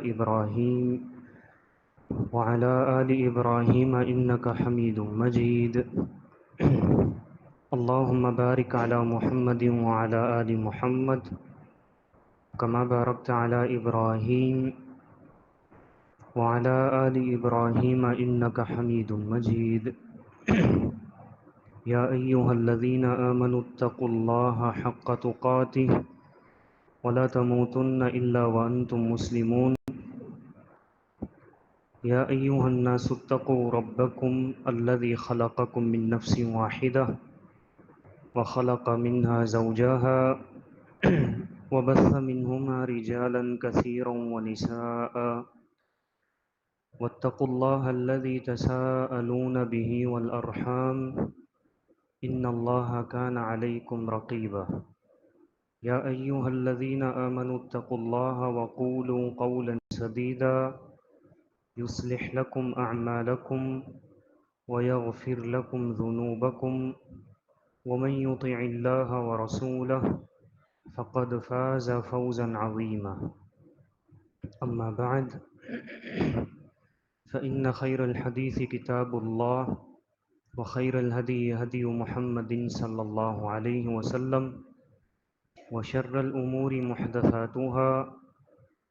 إبراهيم وعلى آل إبراهيم إنك حميد مجيد. اللهم بارك على محمد وعلى آل محمد كما باركت على إبراهيم وعلى آل إبراهيم إنك حميد مجيد. يا أيها الذين آمنوا اتقوا الله حق تقاته ولا تموتن إلا وأنتم مسلمون. يا أيها الناس اتقوا ربكم الذي خلقكم من نفس واحدة وخلق منها زوجها وبث منهما رجالا كثيرا ونساء واتقوا الله الذي تساءلون به والأرحام إن الله كان عليكم رقيبا. يا أيها الذين آمنوا اتقوا الله وقولوا قولا سديدا يصلح لكم أعمالكم ويغفر لكم ذنوبكم ومن يطع الله ورسوله فقد فاز فوزا عظيما. أما بعد فإن خير الحديث كتاب الله وخير الهدي هدي محمد صلى الله عليه وسلم وشر الأمور محدثاتها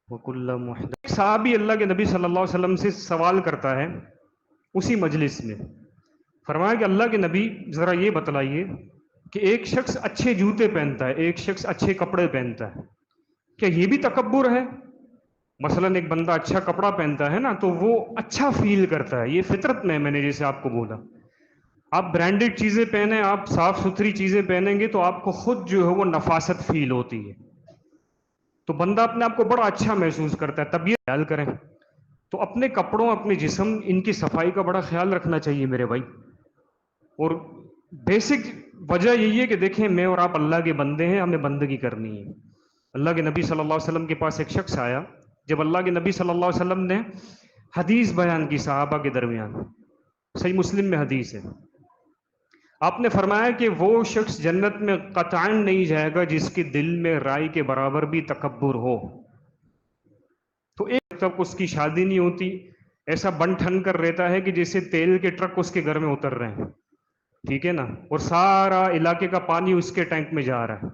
وكل محدث. صحابی اللہ کے نبی صلی اللہ علیہ وسلم سے سوال کرتا ہے اسی مجلس میں، فرمایا کہ اللہ کے نبی ذرا یہ بتلائیے کہ ایک شخص اچھے جوتے پہنتا ہے، ایک شخص اچھے کپڑے پہنتا ہے، کیا یہ بھی تکبر ہے؟ مثلا ایک بندہ اچھا کپڑا پہنتا ہے نا تو وہ اچھا فیل کرتا ہے، یہ فطرت میں نے جیسے آپ کو بولا، آپ برانڈڈ چیزیں پہنیں، آپ صاف ستھری چیزیں پہنیں گے تو آپ کو خود جو ہے وہ نفاست فیل ہوتی ہے، تو بندہ اپنے آپ کو بڑا اچھا محسوس کرتا ہے. تب یہ خیال کریں تو اپنے کپڑوں، اپنے جسم، ان کی صفائی کا بڑا خیال رکھنا چاہیے میرے بھائی. اور بیسک وجہ یہی ہے کہ دیکھیں میں اور آپ اللہ کے بندے ہیں، ہمیں بندگی کرنی ہے. اللہ کے نبی صلی اللہ علیہ وسلم کے پاس ایک شخص آیا، جب اللہ کے نبی صلی اللہ علیہ وسلم نے حدیث بیان کی صحابہ کے درمیان، صحیح مسلم میں حدیث ہے، آپ نے فرمایا کہ وہ شخص جنت میں قطعاً نہیں جائے گا جس کے دل میں رائی کے برابر بھی تکبر ہو. تو ایک تک اس کی شادی نہیں ہوتی، ایسا بن ٹھن کر رہتا ہے کہ جیسے تیل کے ٹرک اس کے گھر میں اتر رہے ہیں، ٹھیک ہے نا، اور سارا علاقے کا پانی اس کے ٹینک میں جا رہا ہے،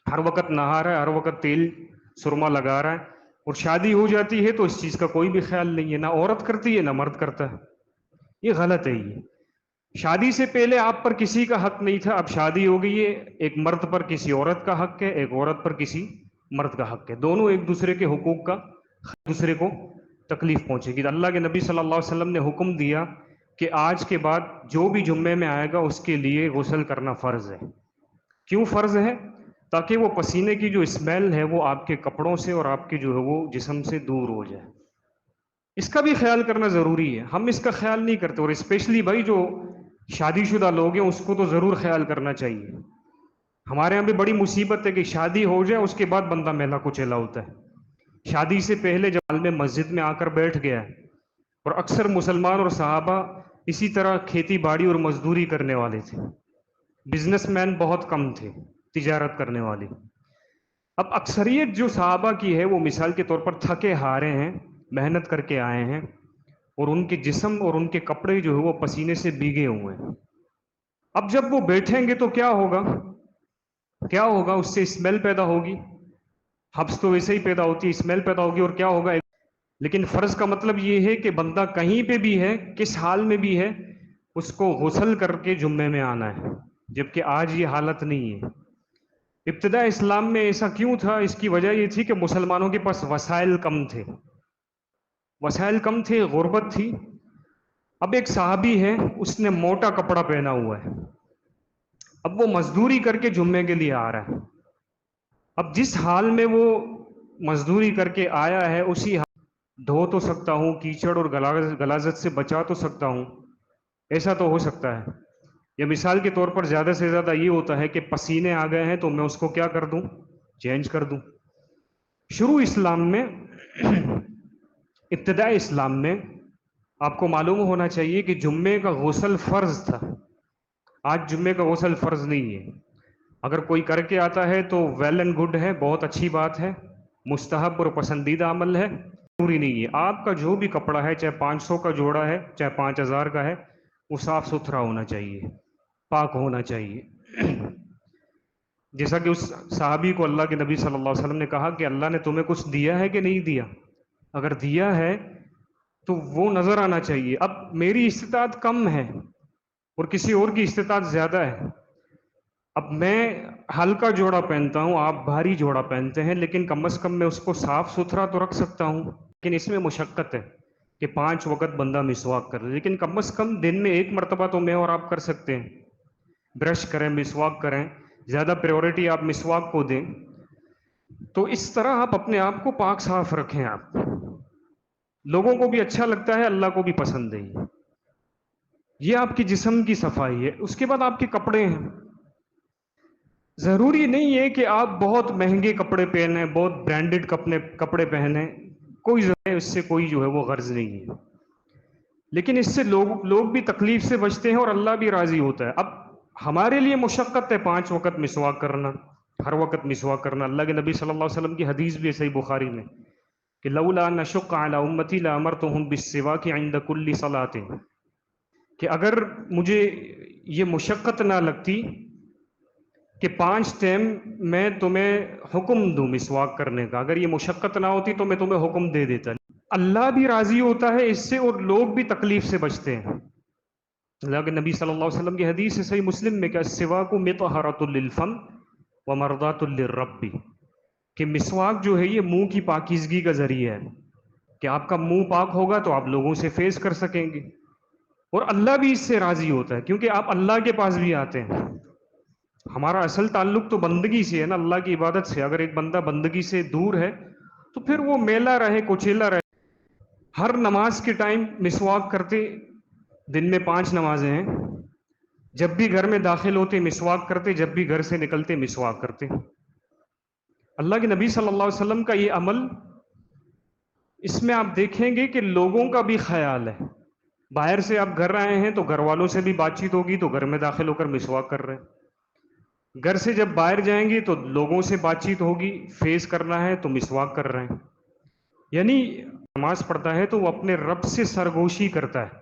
ہر وقت نہا رہا ہے، ہر وقت تیل سرما لگا رہا ہے، اور شادی ہو جاتی ہے تو اس چیز کا کوئی بھی خیال نہیں ہے، نہ عورت کرتی ہے نہ مرد کرتا ہے. یہ غلط ہے. یہ شادی سے پہلے آپ پر کسی کا حق نہیں تھا، اب شادی ہو گئی ہے، ایک مرد پر کسی عورت کا حق ہے، ایک عورت پر کسی مرد کا حق ہے، دونوں ایک دوسرے کے حقوق کا دوسرے کو تکلیف پہنچے گی. اللہ کے نبی صلی اللہ علیہ وسلم نے حکم دیا کہ آج کے بعد جو بھی جمعے میں آئے گا اس کے لیے غسل کرنا فرض ہے. کیوں فرض ہے؟ تاکہ وہ پسینے کی جو اسمیل ہے وہ آپ کے کپڑوں سے اور آپ کے جو ہے وہ جسم سے دور ہو جائے. اس کا بھی خیال کرنا ضروری ہے، ہم اس کا خیال نہیں کرتے، اور اسپیشلی بھائی جو شادی شدہ لوگ ہیں اس کو تو ضرور خیال کرنا چاہیے. ہمارے یہاں بھی بڑی مصیبت ہے کہ شادی ہو جائے اس کے بعد بندہ میلا کچیلا ہوتا ہے. شادی سے پہلے جب میں مسجد میں آ کر بیٹھ گیا، اور اکثر مسلمان اور صحابہ اسی طرح کھیتی باڑی اور مزدوری کرنے والے تھے، بزنس مین بہت کم تھے، تجارت کرنے والے. اب اکثریت جو صحابہ کی ہے وہ مثال کے طور پر تھکے ہارے ہیں، محنت کر کے آئے ہیں، اور ان کے جسم اور ان کے کپڑے جو ہے وہ پسینے سے بھیگے ہوئے ہیں. اب جب وہ بیٹھیں گے تو کیا ہوگا؟ اس سے اسمیل پیدا ہوگی، حبس تو ویسے ہی پیدا ہوتی ہے، اسمیل پیدا ہوگی، اور کیا ہوگا؟ لیکن فرض کا مطلب یہ ہے کہ بندہ کہیں پہ بھی ہے، کس حال میں بھی ہے، اس کو غسل کر کے جمعے میں آنا ہے، جبکہ آج یہ حالت نہیں ہے. ابتدا اسلام میں ایسا کیوں تھا؟ اس کی وجہ یہ تھی کہ مسلمانوں کے پاس وسائل کم تھے، غربت تھی. اب ایک صحابی ہے، اس نے موٹا کپڑا پہنا ہوا ہے، اب وہ مزدوری کر کے جمعے کے لیے آ رہا ہے. اب جس حال میں وہ مزدوری کر کے آیا ہے اسی حال دھو تو سکتا ہوں، کیچڑ اور غلاظت سے بچا تو سکتا ہوں، ایسا تو ہو سکتا ہے. یا مثال کے طور پر زیادہ سے زیادہ یہ ہوتا ہے کہ پسینے آ گئے ہیں تو میں اس کو کیا کر دوں؟ چینج کر دوں. شروع اسلام میں ابتدائی اسلام میں آپ کو معلوم ہونا چاہیے کہ جمعے کا غسل فرض تھا. آج جمعے کا غسل فرض نہیں ہے. اگر کوئی کر کے آتا ہے تو ویل اینڈ گڈ ہے، بہت اچھی بات ہے، مستحب اور پسندیدہ عمل ہے، ضروری نہیں ہے. آپ کا جو بھی کپڑا ہے، چاہے 500 کا جوڑا ہے چاہے 5000 کا ہے، وہ صاف ستھرا ہونا چاہیے، پاک ہونا چاہیے. جیسا کہ اس صحابی کو اللہ کے نبی صلی اللہ علیہ وسلم نے کہا کہ اللہ نے تمہیں کچھ دیا ہے کہ نہیں دیا؟ اگر دیا ہے تو وہ نظر آنا چاہیے. اب میری استطاعت کم ہے اور کسی اور کی استطاعت زیادہ ہے. اب میں ہلکا جوڑا پہنتا ہوں، آپ بھاری جوڑا پہنتے ہیں، لیکن کم از کم میں اس کو صاف ستھرا تو رکھ سکتا ہوں. لیکن اس میں مشقت ہے کہ 5 وقت بندہ مسواک کر لے، لیکن کم از کم دن میں 1 مرتبہ تو میں اور آپ کر سکتے ہیں. برش کریں، مسواک کریں، زیادہ پریورٹی آپ مسواک کو دیں. تو اس طرح آپ اپنے آپ کو پاک صاف رکھیں. آپ لوگوں کو بھی اچھا لگتا ہے، اللہ کو بھی پسند ہے. یہ آپ کی جسم کی صفائی ہے. اس کے بعد آپ کے کپڑے ہیں. ضروری نہیں ہے کہ آپ بہت مہنگے کپڑے پہنیں، بہت برانڈڈ کپڑے پہنیں. کوئی اس سے کوئی جو ہے وہ غرض نہیں ہے، لیکن اس سے لوگ بھی تکلیف سے بچتے ہیں اور اللہ بھی راضی ہوتا ہے. اب ہمارے لیے مشقت ہے 5 وقت مسواک کرنا، ہر وقت مسواک کرنا. اللہ کے نبی صلی اللہ علیہ وسلم کی حدیث بھی ہے صحیح بخاری میں کہ لولا ان اشق علی امتی لامرتهم بالسواک عند کل صلاۃ، کہ اگر مجھے یہ مشقت نہ لگتی کہ 5 ٹائم میں تمہیں حکم دوں مسواک کرنے کا، اگر یہ مشقت نہ ہوتی تو میں تمہیں حکم دے دیتا. اللہ بھی راضی ہوتا ہے اس سے اور لوگ بھی تکلیف سے بچتے ہیں. اللہ کے نبی صلی اللہ علیہ وسلم کی حدیث ہے صحیح مسلم میں کہ السواک مطہرۃ للفم ومرضاۃ للرب، کہ مسواک جو ہے یہ منہ کی پاکیزگی کا ذریعہ ہے، کہ آپ کا منہ پاک ہوگا تو آپ لوگوں سے فیس کر سکیں گے، اور اللہ بھی اس سے راضی ہوتا ہے کیونکہ آپ اللہ کے پاس بھی آتے ہیں. ہمارا اصل تعلق تو بندگی سے ہے نا، اللہ کی عبادت سے. اگر ایک بندہ بندگی سے دور ہے تو پھر وہ میلا رہے، کچیلا رہے. ہر نماز کے ٹائم مسواک کرتے، دن میں 5 نمازیں ہیں، جب بھی گھر میں داخل ہوتے مسواک کرتے، جب بھی گھر سے نکلتے مسواک کرتے. اللہ کے نبی صلی اللہ علیہ وسلم کا یہ عمل، اس میں آپ دیکھیں گے کہ لوگوں کا بھی خیال ہے. باہر سے آپ گھر آئے ہیں تو گھر والوں سے بھی بات چیت ہوگی تو گھر میں داخل ہو کر مسواک کر رہے ہیں. گھر سے جب باہر جائیں گے تو لوگوں سے بات چیت ہوگی، فیس کرنا ہے تو مسواک کر رہے ہیں. یعنی نماز پڑھتا ہے تو وہ اپنے رب سے سرگوشی کرتا ہے.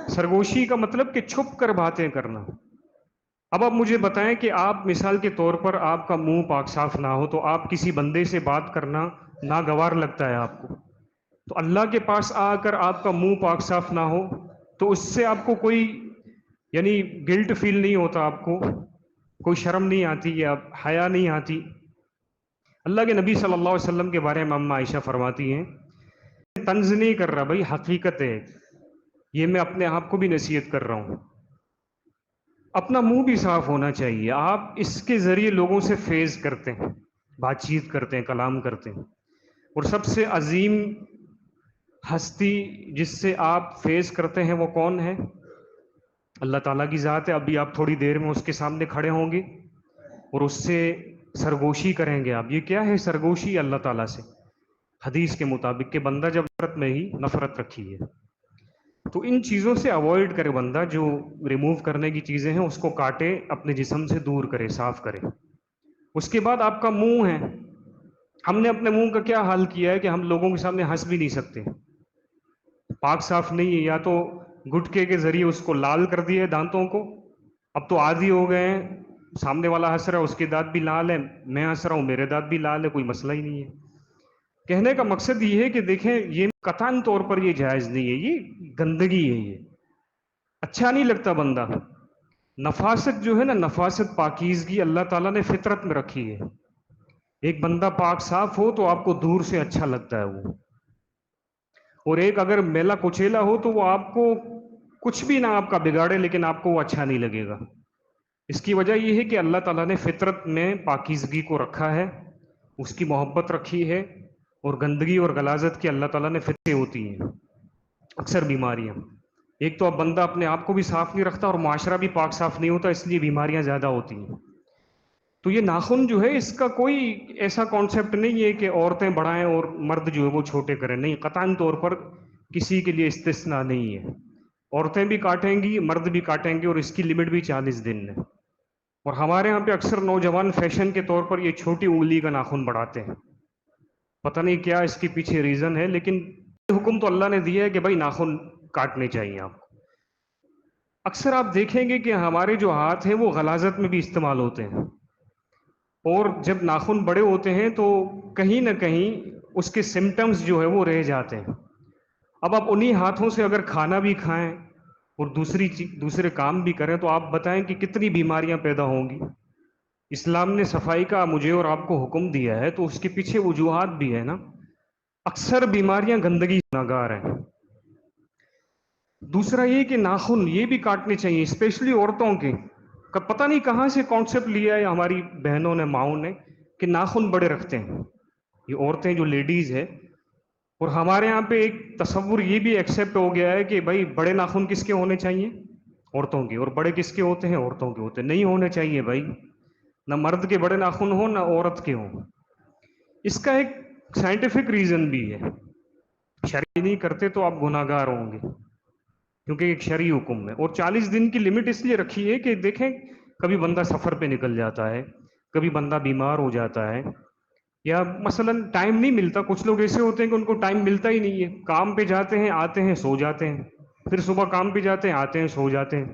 سرگوشی کا مطلب کہ چھپ کر باتیں کرنا. اب آپ مجھے بتائیں کہ آپ مثال کے طور پر آپ کا منہ پاک صاف نہ ہو تو آپ کسی بندے سے بات کرنا ناگوار لگتا ہے آپ کو. تو اللہ کے پاس آ کر آپ کا منہ پاک صاف نہ ہو تو اس سے آپ کو کوئی یعنی گلٹ فیل نہیں ہوتا، آپ کو کوئی شرم نہیں آتی یا حیا نہیں آتی. اللہ کے نبی صلی اللہ علیہ وسلم کے بارے میں اما عائشہ فرماتی ہیں، طنز نہیں کر رہا بھائی، حقیقت ہے یہ، میں اپنے آپ کو بھی نصیحت کر رہا ہوں. اپنا منہ بھی صاف ہونا چاہیے. آپ اس کے ذریعے لوگوں سے فیض کرتے ہیں، بات چیت کرتے ہیں، کلام کرتے ہیں. اور سب سے عظیم ہستی جس سے آپ فیض کرتے ہیں وہ کون ہے؟ اللہ تعالیٰ کی ذات ہے. ابھی آپ تھوڑی دیر میں اس کے سامنے کھڑے ہوں گے اور اس سے سرگوشی کریں گے. آپ یہ کیا ہے سرگوشی؟ اللہ تعالیٰ سے. حدیث کے مطابق کہ بندہ جب نفرت میں ہی نفرت رکھی ہے. تو ان چیزوں سے اوائڈ کرے بندہ، جو ریموو کرنے کی چیزیں ہیں اس کو کاٹے، اپنے جسم سے دور کرے، صاف کرے. اس کے بعد آپ کا منہ ہے. ہم نے اپنے منہ کا کیا حال کیا ہے کہ ہم لوگوں کے سامنے ہنس بھی نہیں سکتے، پاک صاف نہیں ہے. یا تو گٹکے کے ذریعے اس کو لال کر دیا ہے دانتوں کو. اب تو عادی ہو گئے ہیں، سامنے والا ہنس رہا ہے اس کے دانت بھی لال ہے، میں ہنس رہا ہوں میرے دانت بھی لال ہے، کوئی مسئلہ ہی نہیں ہے. کہنے کا مقصد یہ ہے کہ دیکھیں یہ قطعاً طور پر یہ جائز نہیں ہے، یہ گندگی ہے، یہ اچھا نہیں لگتا بندہ. نفاست جو ہے نا، نفاست پاکیزگی اللہ تعالیٰ نے فطرت میں رکھی ہے. ایک بندہ پاک صاف ہو تو آپ کو دور سے اچھا لگتا ہے وہ، اور ایک اگر میلا کچیلا ہو تو وہ آپ کو کچھ بھی نہ آپ کا بگاڑے لیکن آپ کو وہ اچھا نہیں لگے گا. اس کی وجہ یہ ہے کہ اللہ تعالیٰ نے فطرت میں پاکیزگی کو رکھا ہے، اس کی محبت رکھی ہے. اور گندگی اور غلاظت کی اللہ تعالیٰ نے فطریں ہوتی ہیں اکثر بیماریاں. ایک تو اب بندہ اپنے آپ کو بھی صاف نہیں رکھتا اور معاشرہ بھی پاک صاف نہیں ہوتا، اس لیے بیماریاں زیادہ ہوتی ہیں. تو یہ ناخن جو ہے اس کا کوئی ایسا کانسیپٹ نہیں ہے کہ عورتیں بڑھائیں اور مرد جو ہے وہ چھوٹے کریں، نہیں، قطعاً طور پر کسی کے لیے استثناء نہیں ہے. عورتیں بھی کاٹیں گی، مرد بھی کاٹیں گے، اور اس کی لمٹ بھی 40 دن ہے. اور ہمارے ہاں پہ اکثر نوجوان فیشن کے طور پر یہ چھوٹی انگلی کا ناخن بڑھاتے ہیں. پتہ نہیں کیا اس کے پیچھے ریزن ہے، لیکن حکم تو اللہ نے دیا ہے کہ بھائی ناخن کاٹنے چاہیے آپ کو۔ اکثر آپ دیکھیں گے کہ ہمارے جو ہاتھ ہیں وہ غلاظت میں بھی استعمال ہوتے ہیں، اور جب ناخن بڑے ہوتے ہیں تو کہیں نہ کہیں اس کے سمٹمز جو ہے وہ رہ جاتے ہیں۔ اب آپ انہی ہاتھوں سے اگر کھانا بھی کھائیں اور دوسرے کام بھی کریں تو آپ بتائیں کہ کتنی بیماریاں پیدا ہوں گی۔ اسلام نے صفائی کا مجھے اور آپ کو حکم دیا ہے تو اس کے پیچھے وجوہات بھی ہے نا۔ اکثر بیماریاں گندگی سے ناگار ہیں۔ دوسرا یہ کہ ناخن یہ بھی کاٹنے چاہیے، اسپیشلی عورتوں کے۔ پتہ نہیں کہاں سے کانسیپٹ لیا ہے ہماری بہنوں نے، ماؤں نے، کہ ناخن بڑے رکھتے ہیں یہ عورتیں جو لیڈیز ہے۔ اور ہمارے یہاں پہ ایک تصور یہ بھی ایکسیپٹ ہو گیا ہے کہ بھائی بڑے ناخن کس کے ہونے چاہیے؟ عورتوں کے۔ اور بڑے کس کے ہوتے ہیں؟ عورتوں کے ہوتے ہیں۔ نہیں ہونے چاہیے بھائی، نہ مرد کے بڑے ناخن ہوں نہ عورت کے ہوں۔ اس کا ایک سائنٹیفک ریزن بھی ہے، شرعی نہیں کرتے تو آپ گناہ گار ہوں گے، کیونکہ ایک شرعی حکم ہے۔ اور 40 دن کی لمٹ اس لیے رکھی ہے کہ دیکھیں کبھی بندہ سفر پہ نکل جاتا ہے، کبھی بندہ بیمار ہو جاتا ہے، یا مثلا ٹائم نہیں ملتا۔ کچھ لوگ ایسے ہوتے ہیں کہ ان کو ٹائم ملتا ہی نہیں ہے، کام پہ جاتے ہیں، آتے ہیں، سو جاتے ہیں، پھر صبح کام پہ جاتے ہیں، آتے ہیں، سو جاتے ہیں۔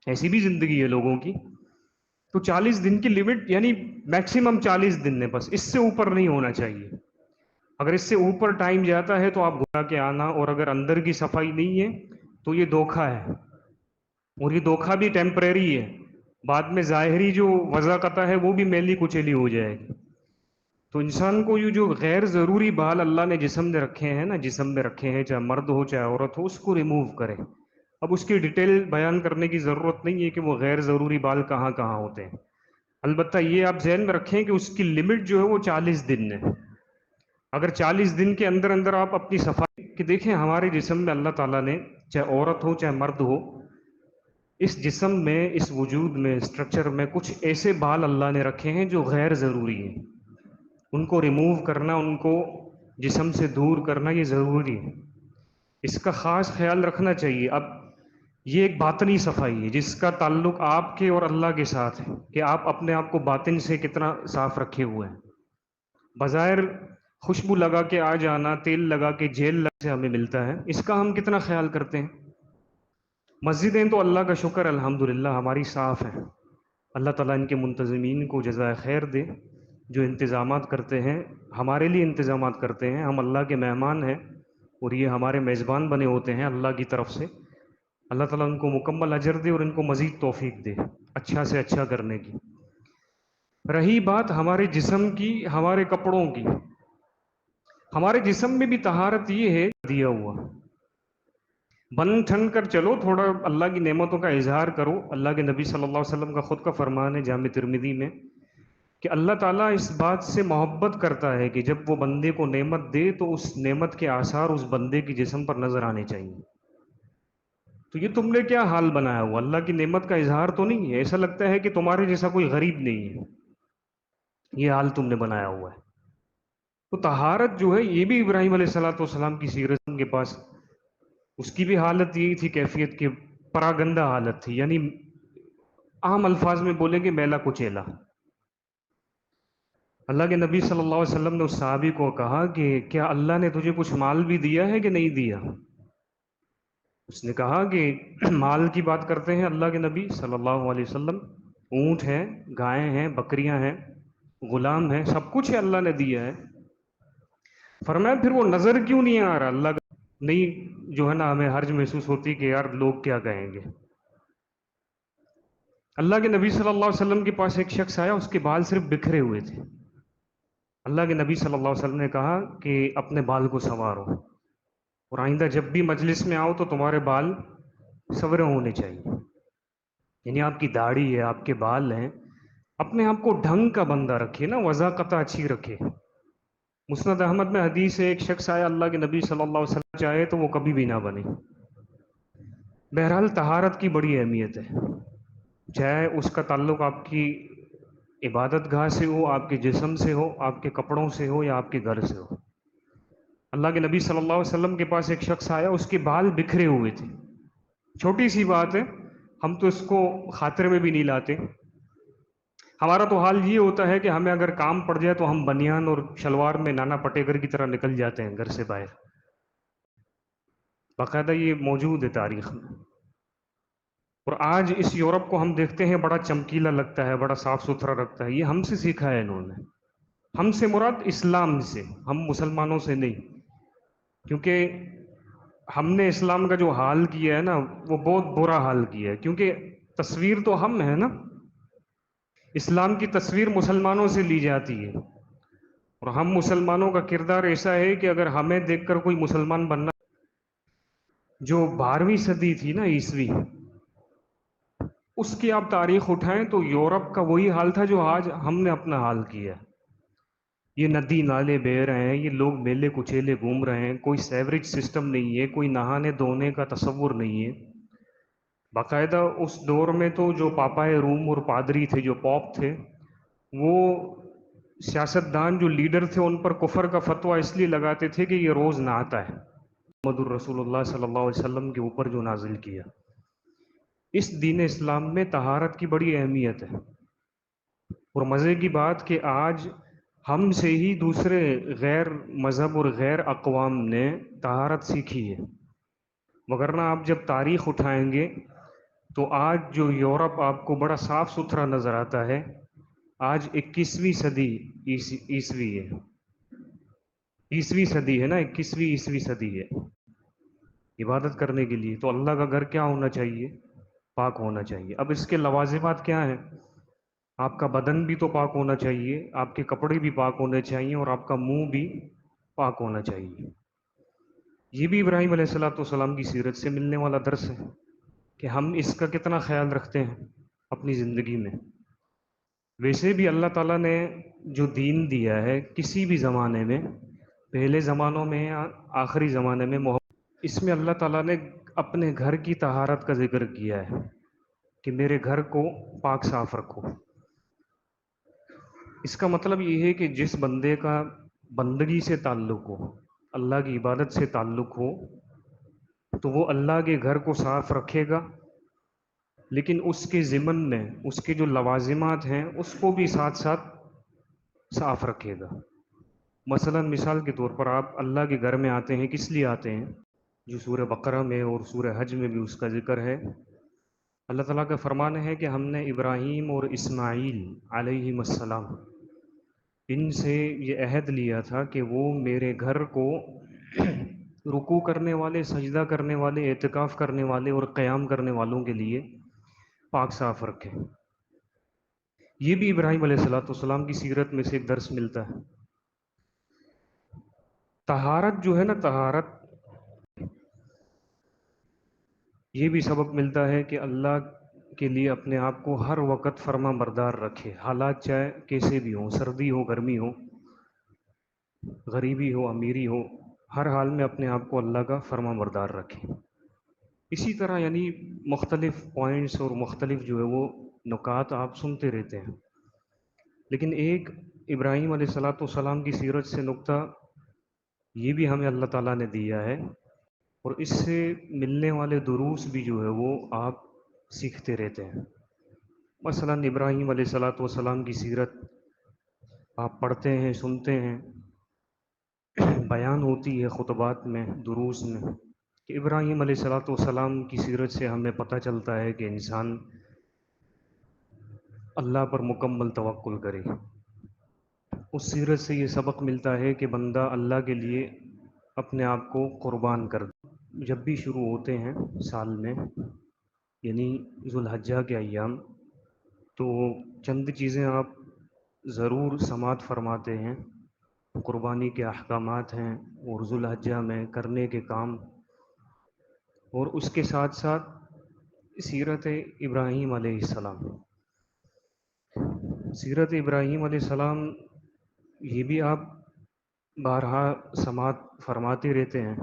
ایسی بھی زندگی ہے لوگوں کی۔ تو 40 دن کی لمٹ یعنی میکسیمم 40 دن ہے، بس اس سے اوپر نہیں ہونا چاہیے۔ اگر اس سے اوپر ٹائم جاتا ہے تو آپ گھا کے آنا، اور اگر اندر کی صفائی نہیں ہے تو یہ دھوکہ ہے، اور یہ دھوکہ بھی ٹیمپریری ہے۔ بعد میں ظاہری جو وضاقت ہے وہ بھی میلی کچیلی ہو جائے گی۔ تو انسان کو یہ جو غیر ضروری بال اللہ نے جسم میں رکھے ہیں نا، جسم میں رکھے ہیں، چاہے مرد ہو چاہے عورت ہو، اس کو ریموو کرے۔ اب اس کی ڈیٹیل بیان کرنے کی ضرورت نہیں ہے کہ وہ غیر ضروری بال کہاں کہاں ہوتے ہیں۔ البتہ یہ آپ ذہن میں رکھیں کہ اس کی لمٹ جو ہے وہ 40 دن ہے۔ اگر 40 دن کے اندر اندر آپ اپنی صفائی کہ دیکھیں ہمارے جسم میں اللہ تعالیٰ نے، چاہے عورت ہو چاہے مرد ہو، اس جسم میں، اس وجود میں، اسٹرکچر میں کچھ ایسے بال اللہ نے رکھے ہیں جو غیر ضروری ہیں۔ ان کو ریموو کرنا، ان کو جسم سے دور کرنا یہ ضروری ہے۔ اس کا خاص خیال رکھنا چاہیے۔ اب یہ ایک باطنی صفائی ہے جس کا تعلق آپ کے اور اللہ کے ساتھ ہے، کہ آپ اپنے آپ کو باطن سے کتنا صاف رکھے ہوئے ہیں۔ بظاہر خوشبو لگا کے آ جانا، تیل لگا کے جیل لگا سے ہمیں ملتا ہے، اس کا ہم کتنا خیال کرتے ہیں؟ مسجدیں تو اللہ کا شکر الحمدللہ ہماری صاف ہیں۔ اللہ تعالیٰ ان کے منتظمین کو جزائے خیر دے، جو انتظامات کرتے ہیں، ہمارے لیے انتظامات کرتے ہیں۔ ہم اللہ کے مہمان ہیں اور یہ ہمارے میزبان بنے ہوتے ہیں اللہ کی طرف سے۔ اللہ تعالیٰ ان کو مکمل اجر دے اور ان کو مزید توفیق دے اچھا سے اچھا کرنے کی۔ رہی بات ہمارے جسم کی، ہمارے کپڑوں کی، ہمارے جسم میں بھی طہارت یہ ہے دیا ہوا۔ بن ٹھن کر چلو، تھوڑا اللہ کی نعمتوں کا اظہار کرو۔ اللہ کے نبی صلی اللہ علیہ وسلم کا خود کا فرمان ہے جامع ترمذی میں کہ اللہ تعالیٰ اس بات سے محبت کرتا ہے کہ جب وہ بندے کو نعمت دے تو اس نعمت کے آثار اس بندے کی جسم پر نظر آنے چاہیے۔ تو یہ تم نے کیا حال بنایا ہوا؟ اللہ کی نعمت کا اظہار تو نہیں ہے؟ ایسا لگتا ہے کہ تمہارے جیسا کوئی غریب نہیں ہے، یہ حال تم نے بنایا ہوا ہے۔ تو طہارت جو ہے یہ بھی ابراہیم علیہ السلام کی سیرت کے پاس، اس کی بھی حالت یہی تھی، کیفیت کی پراگندہ حالت تھی، یعنی عام الفاظ میں بولیں گے میلا کچیلا۔ اللہ کے نبی صلی اللہ علیہ وسلم نے اس صحابی کو کہا کہ کیا اللہ نے تجھے کچھ مال بھی دیا ہے کہ نہیں دیا؟ اس نے کہا کہ مال کی بات کرتے ہیں اللہ کے نبی صلی اللہ علیہ وسلم، اونٹ ہیں، گائیں ہیں، بکریاں ہیں، غلام ہیں، سب کچھ ہے اللہ نے دیا ہے۔ فرمایا پھر وہ نظر کیوں نہیں آ رہا؟ اللہ نہیں جو ہے نا ہمیں حرج محسوس ہوتی کہ یار لوگ کیا کہیں گے۔ اللہ کے نبی صلی اللہ علیہ وسلم کے پاس ایک شخص آیا، اس کے بال صرف بکھرے ہوئے تھے۔ اللہ کے نبی صلی اللہ علیہ وسلم نے کہا کہ اپنے بال کو سنوارو، اور آئندہ جب بھی مجلس میں آؤ تو تمہارے بال سنورے ہونے چاہیے، یعنی آپ کی داڑھی ہے، آپ کے بال ہیں، اپنے آپ کو ڈھنگ کا بندہ رکھے نا، وضاقت اچھی رکھے۔ مسند احمد میں حدیث ہے، ایک شخص آیا اللہ کے نبی صلی اللہ علیہ وسلم چاہے تو وہ کبھی بھی نہ بنے۔ بہرحال طہارت کی بڑی اہمیت ہے، چاہے اس کا تعلق آپ کی عبادت گاہ سے ہو، آپ کے جسم سے ہو، آپ کے کپڑوں سے ہو، یا آپ کے گھر سے ہو۔ اللہ کے نبی صلی اللہ علیہ وسلم کے پاس ایک شخص آیا، اس کے بال بکھرے ہوئے تھے۔ چھوٹی سی بات ہے، ہم تو اس کو خاطر میں بھی نہیں لاتے۔ ہمارا تو حال یہ ہوتا ہے کہ ہمیں اگر کام پڑ جائے تو ہم بنیان اور شلوار میں نانا پٹیگر کی طرح نکل جاتے ہیں گھر سے باہر. باقاعدہ یہ موجود ہے تاریخ میں. اور آج اس یورپ کو ہم دیکھتے ہیں بڑا چمکیلا لگتا ہے، بڑا صاف ستھرا رکھتا ہے. یہ ہم سے سیکھا ہے انہوں نے. ہم سے مراد اسلام سے، ہم مسلمانوں سے نہیں. کیونکہ ہم نے اسلام کا جو حال کیا ہے نا وہ بہت برا حال کیا ہے. کیونکہ تصویر تو ہم ہے نا، اسلام کی تصویر مسلمانوں سے لی جاتی ہے. اور ہم مسلمانوں کا کردار ایسا ہے کہ اگر ہمیں دیکھ کر کوئی مسلمان بننا، جو 12ویں صدی تھی نا عیسوی، اس کی آپ تاریخ اٹھائیں تو یورپ کا وہی حال تھا جو آج ہم نے اپنا حال کیا. یہ ندی نالے بہ رہے ہیں، یہ لوگ میلے کچیلے گھوم رہے ہیں، کوئی سیوریج سسٹم نہیں ہے، کوئی نہانے دھونے کا تصور نہیں ہے. باقاعدہ اس دور میں تو جو پاپائے روم اور پادری تھے، جو پوپ تھے، وہ سیاستدان جو لیڈر تھے ان پر کفر کا فتویٰ اس لیے لگاتے تھے کہ یہ روز نہاتا ہے. محمد الرسول اللہ صلی اللہ علیہ وسلم کے اوپر جو نازل کیا. اس دین اسلام میں طہارت کی بڑی اہمیت ہے. اور مزے کی بات کہ آج ہم سے ہی دوسرے غیر مذہب اور غیر اقوام نے طہارت سیکھی ہے. وگرنہ آپ جب تاریخ اٹھائیں گے تو آج جو یورپ آپ کو بڑا صاف ستھرا نظر آتا ہے، آج 21ویں صدی عیسوی ہے. عیسوی صدی ہے نا، 21ویں عیسوی صدی ہے. عبادت کرنے کے لیے تو اللہ کا گھر کیا ہونا چاہیے؟ پاک ہونا چاہیے. اب اس کے لوازمات کیا ہیں؟ آپ کا بدن بھی تو پاک ہونا چاہیے، آپ کے کپڑے بھی پاک ہونے چاہیے، اور آپ کا منہ بھی پاک ہونا چاہیے. یہ بھی ابراہیم علیہ السلام کی سیرت سے ملنے والا درس ہے کہ ہم اس کا کتنا خیال رکھتے ہیں اپنی زندگی میں. ویسے بھی اللہ تعالیٰ نے جو دین دیا ہے کسی بھی زمانے میں، پہلے زمانوں میں یا آخری زمانے میں، اس میں اللہ تعالیٰ نے اپنے گھر کی طہارت کا ذکر کیا ہے کہ میرے گھر کو پاک صاف رکھو. اس کا مطلب یہ ہے کہ جس بندے کا بندگی سے تعلق ہو، اللہ کی عبادت سے تعلق ہو، تو وہ اللہ کے گھر کو صاف رکھے گا، لیکن اس کے ضمن میں اس کے جو لوازمات ہیں اس کو بھی ساتھ ساتھ صاف رکھے گا. مثلا مثال کے طور پر آپ اللہ کے گھر میں آتے ہیں، کس لیے آتے ہیں؟ جو سورہ بقرہ میں اور سورہ حج میں بھی اس کا ذکر ہے. اللہ تعالیٰ کا فرمان ہے کہ ہم نے ابراہیم اور اسماعیل علیہ السلام، ان سے یہ عہد لیا تھا کہ وہ میرے گھر کو رکوع کرنے والے، سجدہ کرنے والے، اعتکاف کرنے والے اور قیام کرنے والوں کے لیے پاک صاف رکھیں. یہ بھی ابراہیم علیہ السلام کی سیرت میں سے ایک درس ملتا ہے. طہارت جو ہے نا، طہارت، یہ بھی سبق ملتا ہے کہ اللہ کے لیے اپنے آپ کو ہر وقت فرما بردار رکھے. حالات چاہے کیسے بھی ہوں، سردی ہو، گرمی ہو، غریبی ہو، امیری ہو، ہر حال میں اپنے آپ کو اللہ کا فرما بردار رکھے. اسی طرح یعنی مختلف پوائنٹس اور مختلف جو ہے وہ نکات آپ سنتے رہتے ہیں، لیکن ایک ابراہیم علیہ السلام کی سیرت سے نقطہ یہ بھی ہمیں اللہ تعالیٰ نے دیا ہے، اور اس سے ملنے والے دروس بھی جو ہے وہ آپ سیکھتے رہتے ہیں. مثلا ابراہیم علیہ السلام کی سیرت آپ پڑھتے ہیں، سنتے ہیں، بیان ہوتی ہے خطبات میں، دروس میں، کہ ابراہیم علیہ السلام کی سیرت سے ہمیں پتہ چلتا ہے کہ انسان اللہ پر مکمل توکل کرے. اس سیرت سے یہ سبق ملتا ہے کہ بندہ اللہ کے لیے اپنے آپ کو قربان کر دے. جب بھی شروع ہوتے ہیں سال میں، یعنی ذوالحجہ کے ایام، تو چند چیزیں آپ ضرور سماعت فرماتے ہیں. قربانی کے احکامات ہیں اور ذوالحجہ میں کرنے کے کام، اور اس کے ساتھ ساتھ سیرت ابراہیم علیہ السلام. سیرت ابراہیم علیہ السلام یہ بھی آپ بارہا سماعت فرماتے رہتے ہیں.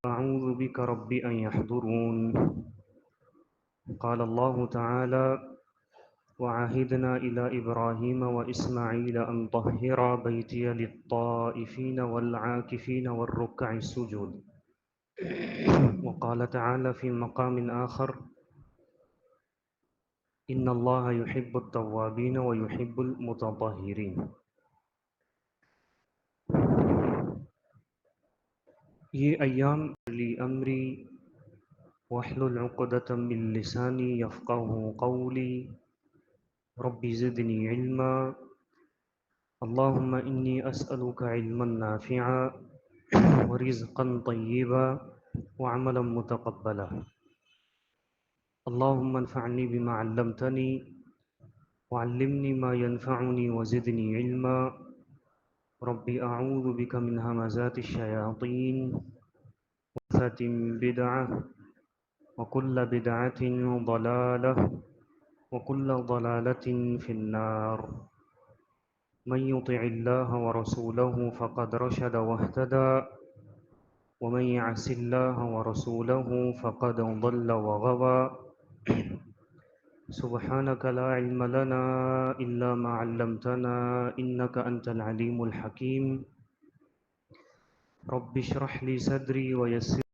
اعوذ بک رب ان یحضرون. قال اللہ تعالی وعهدنا إلى إبراهيم وإسماعيل أن طهرا بيتي للطائفين والعاكفين والركع السجود. وقال تعالى في مقام آخر إن الله يحب التوابين ويحب المتطهرين. یہ ایام لی امری واحلل عقدة من لسانی یفقهوا قولی رب زدنی علما اللهم إني أسألك علما نافعا ورزقا طيبا وعملا متقبلا اللهم انفعني بما علمتني وعلمني ما ينفعني وزدني علما ربي أعوذ بك من همزات الشياطين ومحدثات بدعة وكل بدعة ضلالة وكل ضلالة في النار. من يطع الله ورسوله فقد رشد واهتدى ومن يعص الله ورسوله فقد ضل وغوى. سبحانك لا علم لنا إلا ما علمتنا إنك أنت العليم الحكيم. رب اشرح لي صدري ويسر